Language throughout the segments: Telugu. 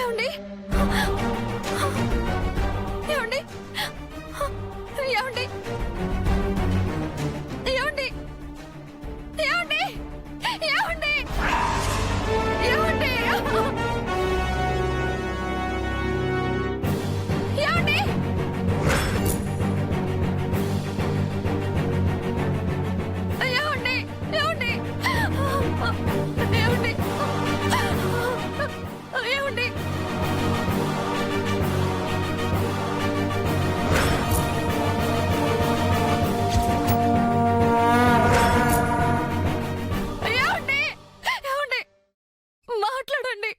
ఏమండి ఏమండి ఏమండి ఏమండి ఏమండి ఏమండి ఏమండి ఏమండి ఏమండి ఏమండి ఏమండి ఏమండి ఏమండి ఏమండి మాట్లాడండి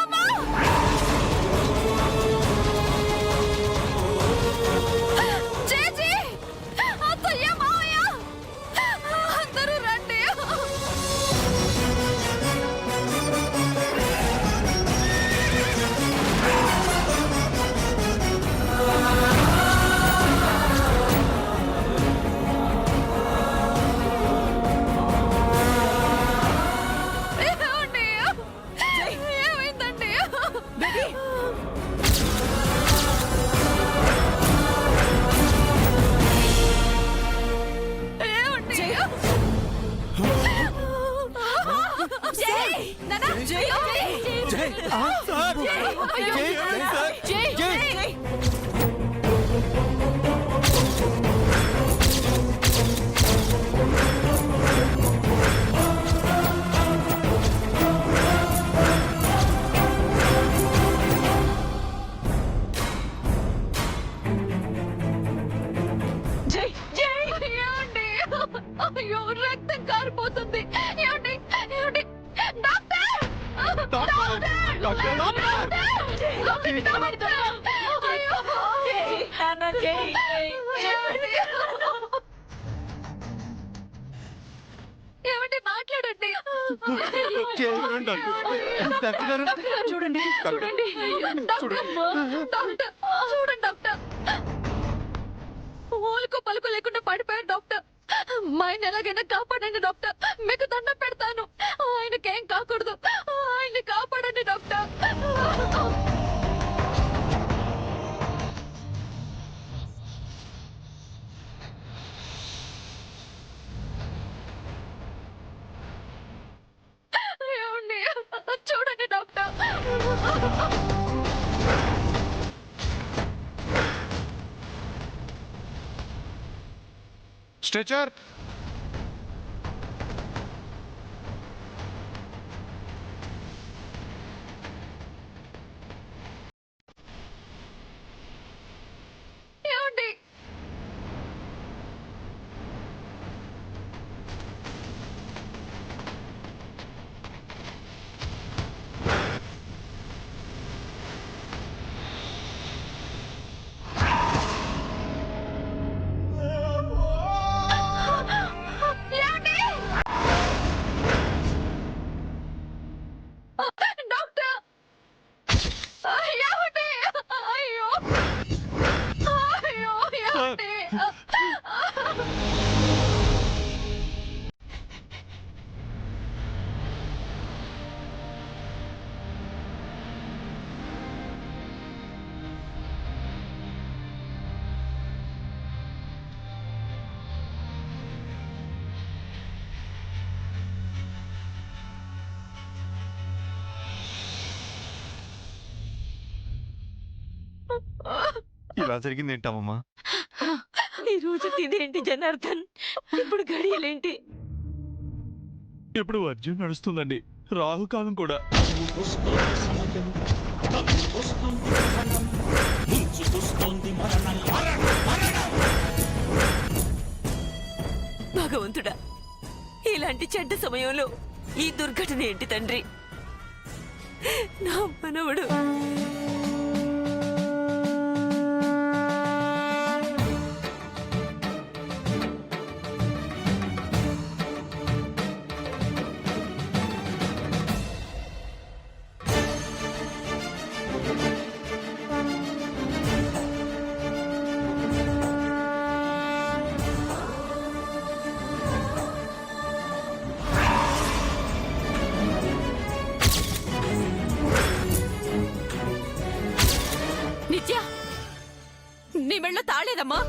అమ్మా చేజీ అత్తయ్య మావయ్య అందరూ రండి ఏమండి ఏమైందండి ఏమండి జై నాన్న జై జై సార్ జై సార్ జై జై జై ఏమండి అయ్యో రక్తం కారిపోతుంది ఏమండి ఏమండి డాక్టర్ ఏమండి మాట్లాడండి చూడండి చూడండి డాక్టర్ చూడండి డాక్టర్ ఓలుకో పలుకు లేకుండా పడిపోయారు డాక్టర్ మా ఆయన ఎలాగైనా కాపాడండి డాక్టర్ మీకు దండం పెడతాను ఆయనకేం కాకూడదు ఆయన్ని కాపాడండి డాక్టర్ ఏమండి చూడండి డాక్టర్ స్ట్రెచర్ ఏమండి ఏమండి డాక్టర్ ఏమండి అయ్యో అయ్యో ఏమండి ఇలా జరిగింది ఏంటమ్మా? ఈ రోజు ఇదేంటి జనార్దన్? ఇప్పుడు గడియలేంటి? ఇప్పుడు వర్జం నడుస్తుందండి, రాహుకాలం కూడా. భగవంతుడా, ఇలాంటి చెడ్డ సమయంలో ఈ దుర్ఘటన ఏంటి తండ్రి? నా మనవడు మెళ్ళో తాళేదమ్మా?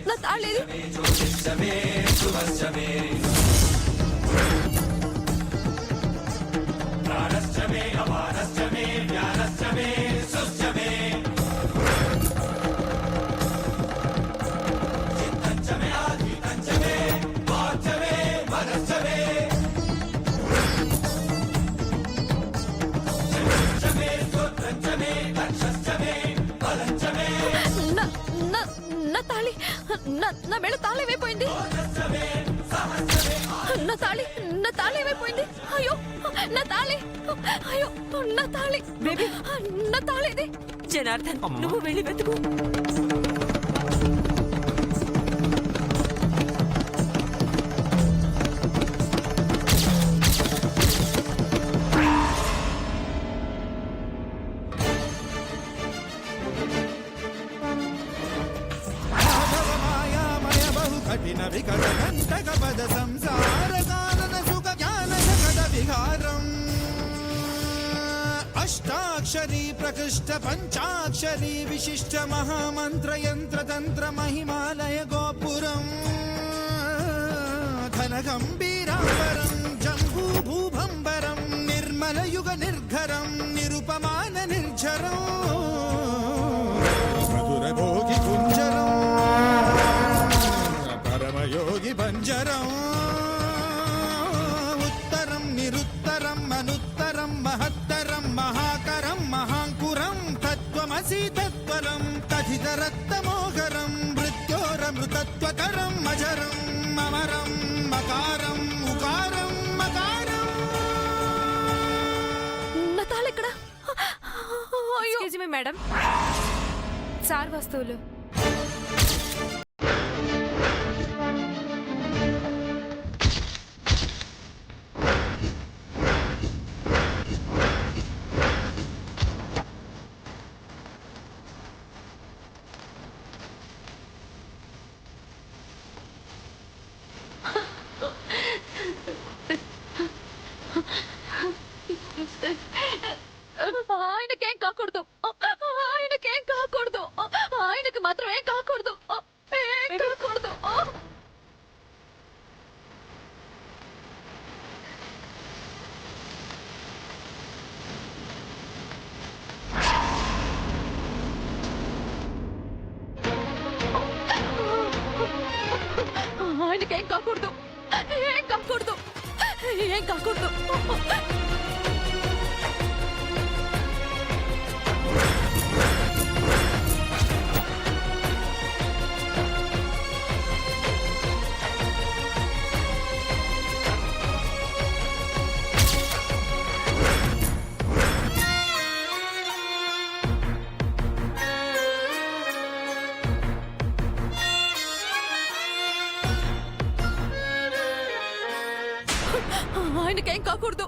నా తాళేది? నా నా- నా తాళి నా మెళ్ళ తాళి ఏమైపోయింది? నా తాళి ఏమైపోయింది? అయ్యో నా తాళి! అయ్యో నా తాళి! బేబీ, నా తాళిది! జనార్దన్, నువ్వు వెళ్ళి వెతుకు. మాయామయ బహు కఠిన వికట కంటక పద సంసార కారణ సుఖ జ్ఞాన జగద విహారం అష్టాక్షరీ ప్రకృష్ట పంచాక్షరీ విశిష్ట మహామంత్ర యంత్ర తంత్ర మహిమాలయ గోపురం ఘన గంభీరాంబరం జంబూ భూభంబరం నిర్మల యుగ నిర్ఘరం నిరుపమాన నిర్జరం మధుర భోగి కుంజరం పరమయోగి పంజరం ఉత్తరం నిరుత్తరం అనుత్తరం మహత్తరం మహాకరం మహాంకురం తత్వమసి తత్వరం తథితరత్నమోహరం మృత్యోరమృతత్వకరం అజరం అమరం మకారం ఉకారం మకారం. నా తాళి ఎక్కడ? అయ్యో ఎక్స్క్యూజ్ మీ మేడం, సార్ వస్తువులు. ఆయనకేం కాకూడదు, ఆయనకేం కాకూడదు, ఆయనకి మాత్రం ఏం కాకూడదు, ఏం కాకూడదు. ఆయనకేం కాకూడదు, ఏం కాకూడదు, ఏం కాకూడదు. ఆయనకేం కాకూడదు.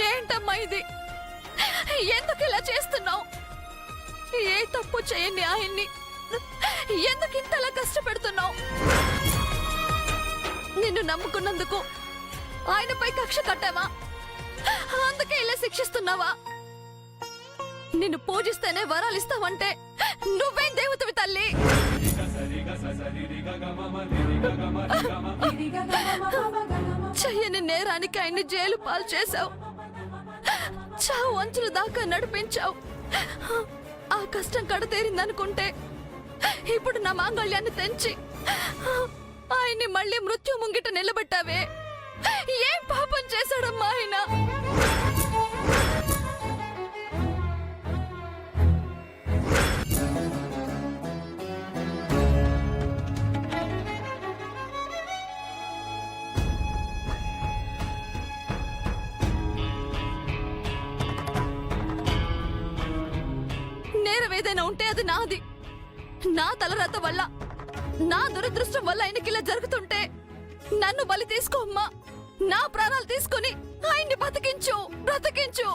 ఏంటమ్మా ఇది? ఎందుకు ఇలా చేస్తున్నావు? ఏ తప్పు చేయని ఆయన్ని ఎందుకు ఇంతలా కష్టపెడుతున్నావు? నిన్ను నమ్ముకున్నందుకు ఆయనపై కక్ష కట్టావా? అందుకే ఇలా శిక్షిస్తున్నావా? నిన్ను పూజిస్తేనే వరాలు ఇస్తావంటే నువ్వేం దేవతవి తల్లి? చెయ్యని నేరానికి ఆయన్ని జైలు పాలు చేశావు. చావు అంచుల దాకా నడిపించావు. ఆ కష్టం కడతేరిందనుకుంటే ఇప్పుడు నా మాంగళ్యాన్ని తెంచి ఆయన్ని మళ్ళీ మృత్యు ముంగిట నిలబెట్టావే. ఏం పాపం చేశాడమ్మా ఆయన? నేరం ఏదైనా ఉంటే అది నాది. నా తలరాత వల్ల, నా దురదృష్టం వల్ల ఆయనకి ఇలా జరుగుతుంటే నన్ను బలి తీసుకో అమ్మా. నా ప్రాణాలు తీసుకొని ఆయన్ని బ్రతికించు, బ్రతికించు.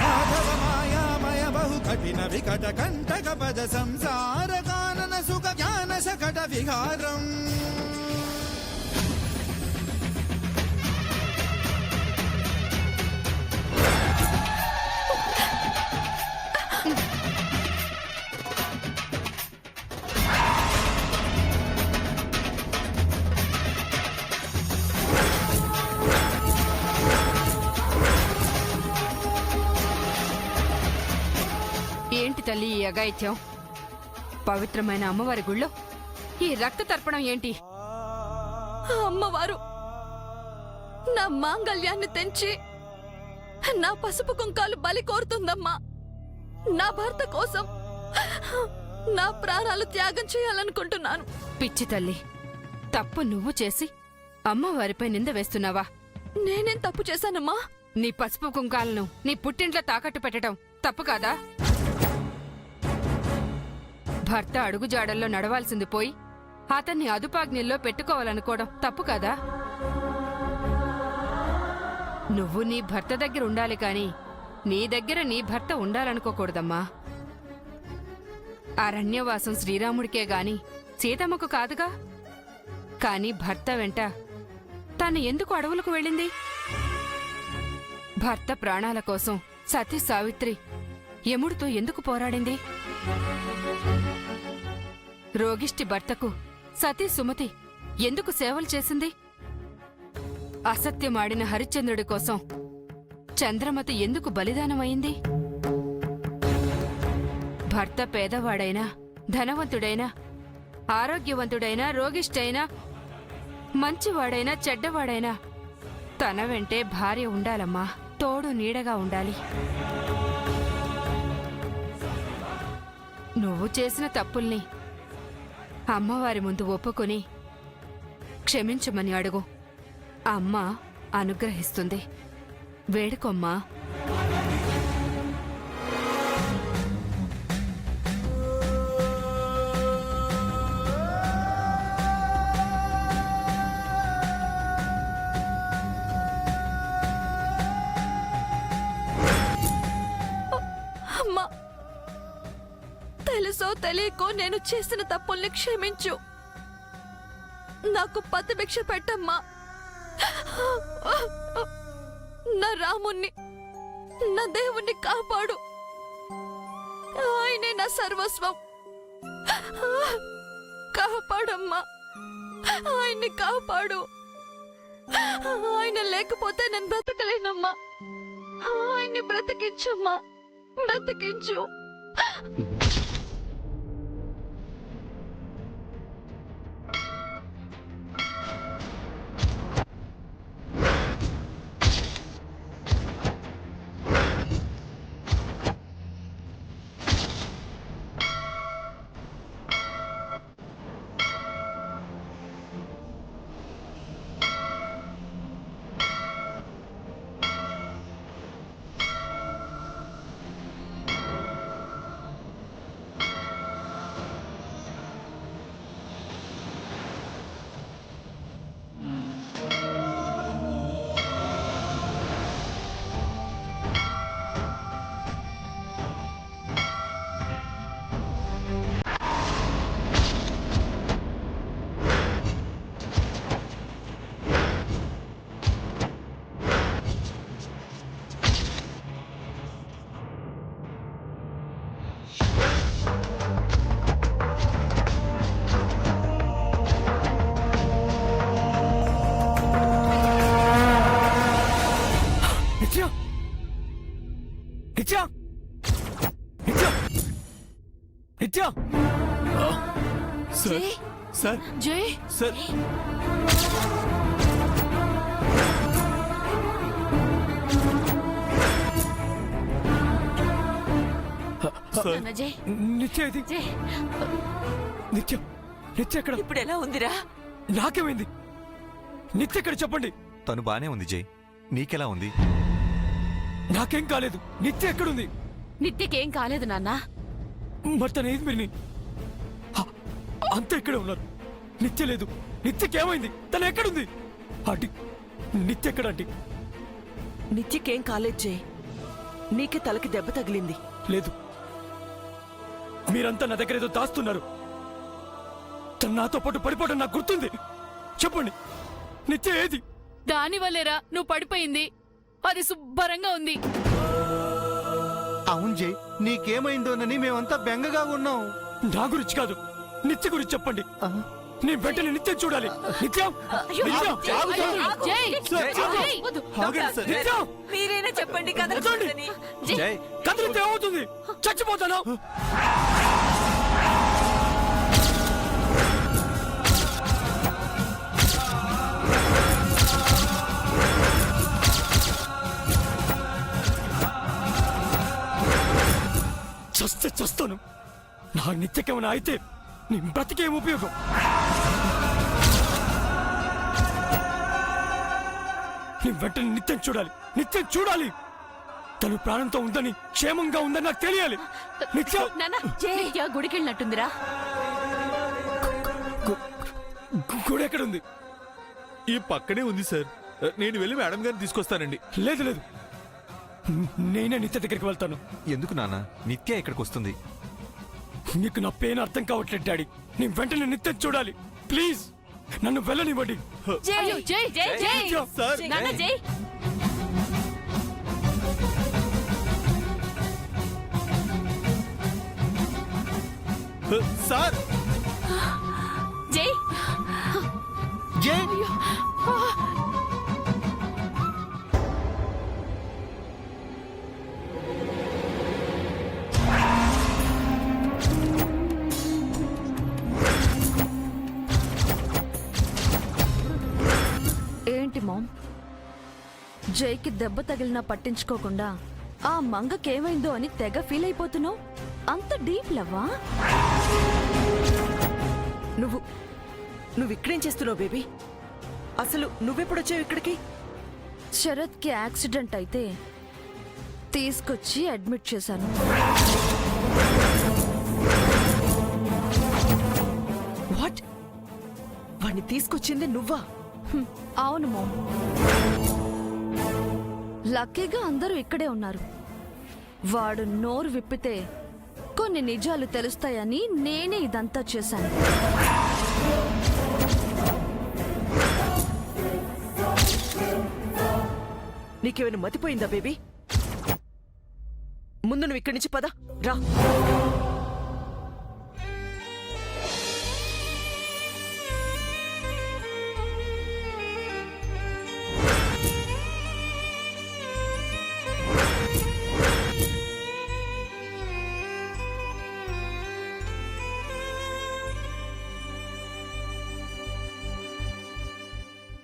మాధవ మాయామయ బహు కఠిన వికట కంటక పద సంసార కానన సుఖ జ్ఞాన శకట విహారం. ఏంటి తల్లి ఈ అఘాయిత్యం? పవిత్రమైన అమ్మవారి గుళ్ళో ఈ రక్త తర్పణం ఏంటి? ఆ అమ్మవారు నా మాంగళ్యాన్ని తెంచి నా పసుపు కుంకాలు బలి కోరుతుందమ్మా. నా భర్త కోసం నా ప్రాణాలు త్యాగం చేయాలనుకుంటున్నాను. పిచ్చి తల్లి, తప్పు నువ్వు చేసి అమ్మవారిపై నింద వేస్తున్నావా? నేనేం తప్పు చేశానమ్మా? నీ పసుపు కుంకాలను నీ పుట్టింట్లో తాకట్టు పెట్టడం తప్పు కాదా? భర్త అడుగుజాడల్లో నడవాల్సింది పోయి అతన్ని అదుపాజ్ఞల్లో పెట్టుకోవాలనుకోవడం తప్పు కాదా? నువ్వు నీ భర్త దగ్గర ఉండాలి కాని నీ దగ్గర నీ భర్త ఉండాలనుకోకూడదమ్మా. అరణ్యవాసం శ్రీరాముడికే గాని సీతమ్మకు కాదుగా. కాని భర్త వెంట తాను ఎందుకు అడవులకు వెళ్ళింది? భర్త ప్రాణాల కోసం సతీ సావిత్రి యముడితో ఎందుకు పోరాడింది? రోగిష్టి భర్తకు సతీ సుమతి ఎందుకు సేవలు చేసింది? అసత్యమాడిన హరిశ్చంద్రుడి కోసం చంద్రమతి ఎందుకు బలిదానమైంది? భర్త పేదవాడైనా, ధనవంతుడైనా, ఆరోగ్యవంతుడైనా, రోగిష్టైనా, మంచివాడైనా, చెడ్డవాడైనా తన వెంటే భార్య ఉండాలమ్మా. తోడు నీడగా ఉండాలి. నువ్వు చేసిన తప్పుల్ని అమ్మవారి ముందు ఒప్పుకొని క్షమించమని అడుగు. అమ్మ అనుగ్రహిస్తుంది. వేడుకొమ్మా. అమ్మా, తెలుసో తెలియకో నేను చేసిన తప్పుల్ని క్షమించు. నాకు పతి భిక్ష పెట్టమ్మా. నా రాముణ్ణి, నా దేవుణ్ణి కాపాడు. ఆయనే నా సర్వస్వం. కాపాడమ్మా, ఆయన్ని కాపాడు. ఆయన లేకపోతే నేను బ్రతకలేనమ్మా. ఆయన్ని బ్రతికించమ్మా, బ్రతికించు. సార్ సార్ జై సార్ సార్ నాన్న జై నిత్య ఇది జై నిత్య నిత్య ఎక్కడ ఇప్పుడు ఎలా ఉందిరా? నాకేమైంది నిత్య ఎక్కడ చెప్పండి. తను బానే ఉంది జై, నీకెలా ఉంది? నాకేం కాలేదు. నిత్య ఎక్కడుంది? నిత్యకేం కాలేదు నాన్న. మరి తన ఏది మీరు అంతా ఇక్కడే ఉన్నారు. నిత్య లేదు. నిత్యకేమైంది? తను ఎక్కడుంది? ఆంటీ నిత్య ఎక్కడ ఆంటీ? నిత్యకేం కాలేదు జై, నీకే తలకి దెబ్బ తగిలింది. లేదు, మీరంతా నా దగ్గర ఏదో దాస్తున్నారు. తను నాతో పాటు పడిపోవడం నాకు గుర్తుంది. చెప్పండి నిత్య ఏది? దాని వల్లేరా నువ్వు పడిపోయింది. అది శుభ్రంగా ఉంది. అవును జై, నీకేమైందోనని మేమంతా బెంగగా ఉన్నాం. నా గురించి కాదు, నిత్య గురించి చెప్పండి. నేను వెంటనే నిత్యం చూడాలి. నిత్యం నిత్యం! జై జై ఆగండి సార్. నిత్యం! మీరైనా చెప్పండి కదా. వదలండి. జై కదిలితే ఏమవుతుంది? చచ్చిపోతాను. చస్తే చస్తాను. నా నిత్యకేమైనా అయితే నీ బ్రతికేం ఉపయోగం? నీ వెంటనే నిత్యం చూడాలి. నిత్యం చూడాలి. తను ప్రాణంతో ఉందని, క్షేమంగా ఉందని నాకు తెలియాలి. నిత్యం! నాన్న నిత్య గుడికెళ్ళినట్టుందిరా. గుడి ఎక్కడుంది? ఈ పక్కనే ఉంది సార్. నేను వెళ్ళి మేడం గారిని తీసుకొస్తానండి. లేదు లేదు, నేనే నిత్య దగ్గరికి వెళ్తాను. ఎందుకు నాన్న? నిత్య ఇక్కడికి వస్తుంది. నీకు నా పెయిన్ అర్థం కావట్లేదు డాడీ. నీ వెంటనే నిత్యం చూడాలి. ప్లీజ్ నన్ను వెళ్ళనివ్వండి. అయ్యో, జై జై జై నిత్యం! సార్ నాన్న జై సార్ జై జై ఏంటి మామ్, జైకి దెబ్బ తగిలినా పట్టించుకోకుండా ఆ మంగకేమైందో అని తెగ ఫీల్ అయిపోతున్నావు. అంత డీప్ లవ్వా? నువ్వు ఇక్కడేం చేస్తున్నావు బేబీ? అసలు నువ్వెప్పుడొచ్చావు ఇక్కడికి? శరత్కి యాక్సిడెంట్ అయితే తీసుకొచ్చి అడ్మిట్ చేశాను. వాట్? వాణ్ణి తీసుకొచ్చింది నువ్వా? అవును మామ్. లక్కీగా అందరూ ఇక్కడే ఉన్నారు. వాడు నోరు విప్పితే కొన్ని నిజాలు తెలుస్తాయని నేనే ఇదంతా చేశాను. నీకేమైనా మతిపోయిందా బేబీ? ముందు నువ్వు ఇక్కడి నుంచి పద రా.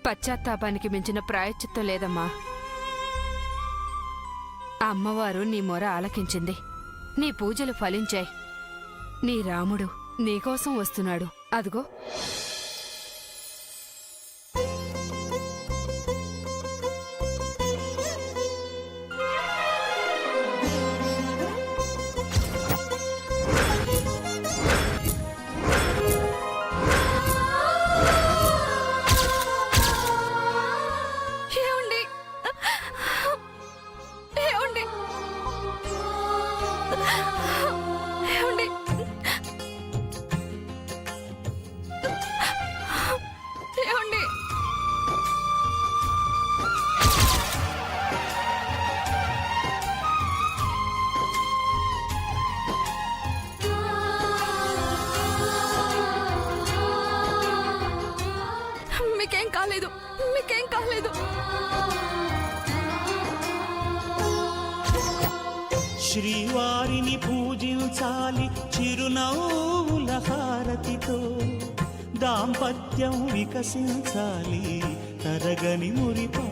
పశ్చాత్తాపానికి మించిన ప్రాయశ్చిత్తం లేదమ్మా. ఆ అమ్మవారు నీ మొర ఆలకించింది. నీ పూజలు ఫలించాయి. నీ రాముడు నీకోసం వస్తున్నాడు. అదిగో. ఏమండి? ఏమండి? ఏమండి? ఏమండి? మీకేం కాలేదు, మీకేం కాలేదు. శ్రీవారిని పూజించాలి చిరునవ్వుల హారతితో దాంపత్యం వికసించాలి తరగని మురిపా